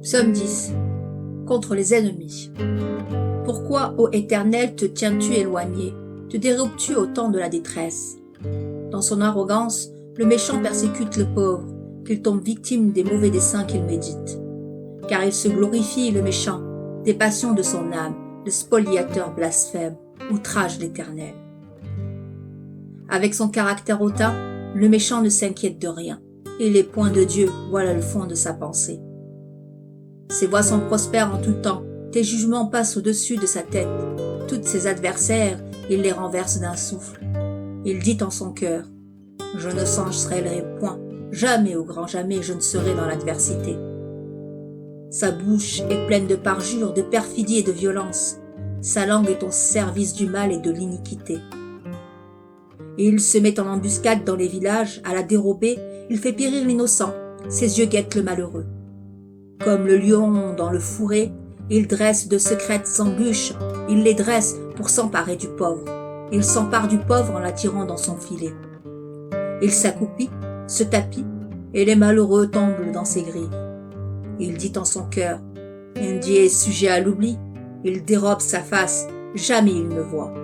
Psaume 10. Contre les ennemis. Pourquoi, ô Éternel, te tiens-tu éloigné? Te dérobes-tu au temps de la détresse? Dans son arrogance, le méchant persécute le pauvre, qu'il tombe victime des mauvais desseins qu'il médite. Car il se glorifie, le méchant, des passions de son âme, le spoliateur blasphème, outrage l'Éternel. Avec son caractère hautain, le méchant ne s'inquiète de rien. Il est point de Dieu, voilà le fond de sa pensée. Ses voies sont prospères en tout temps, tes jugements passent au-dessus de sa tête. Toutes ses adversaires, il les renverse d'un souffle. Il dit en son cœur, « Je ne chancerai point, jamais au grand jamais je ne serai dans l'adversité. » Sa bouche est pleine de parjures, de perfidie et de violence. Sa langue est au service du mal et de l'iniquité. Il se met en embuscade dans les villages, à la dérobée, il fait périr l'innocent, ses yeux guettent le malheureux. Comme le lion dans le fourré, il dresse de secrètes embûches, il les dresse pour s'emparer du pauvre. Il s'empare du pauvre en l'attirant dans son filet. Il s'accroupit, se tapit, et les malheureux tombent dans ses griffes. Il dit en son cœur, « Indie est sujet à l'oubli, il dérobe sa face, jamais il ne voit. »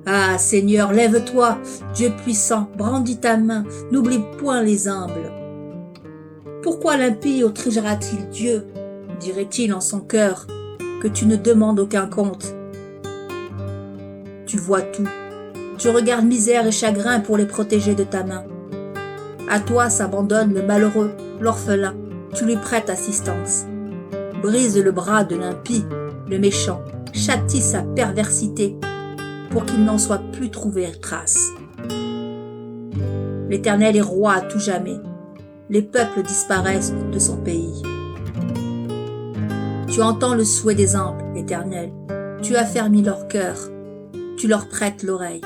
Ah, Seigneur, lève-toi, Dieu puissant, brandis ta main, n'oublie point les humbles. Pourquoi l'impie outragera-t-il Dieu, dirait-il en son cœur, que tu ne demandes aucun compte? Tu vois tout, tu regardes misère et chagrin pour les protéger de ta main. À toi s'abandonne le malheureux, l'orphelin, tu lui prêtes assistance. Brise le bras de l'impie, le méchant, châtie sa perversité, pour qu'il n'en soit plus trouvé trace. L'Éternel est roi à tout jamais. Les peuples disparaissent de son pays. Tu entends le souhait des humbles, Éternel. Tu affermis leur cœur. Tu leur prêtes l'oreille,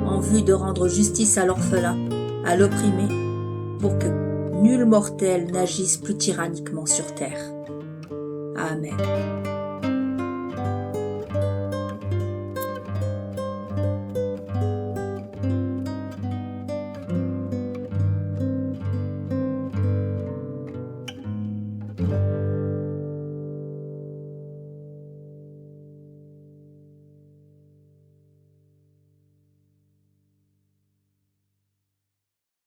en vue de rendre justice à l'orphelin, à l'opprimé, pour que nul mortel n'agisse plus tyranniquement sur terre. Amen.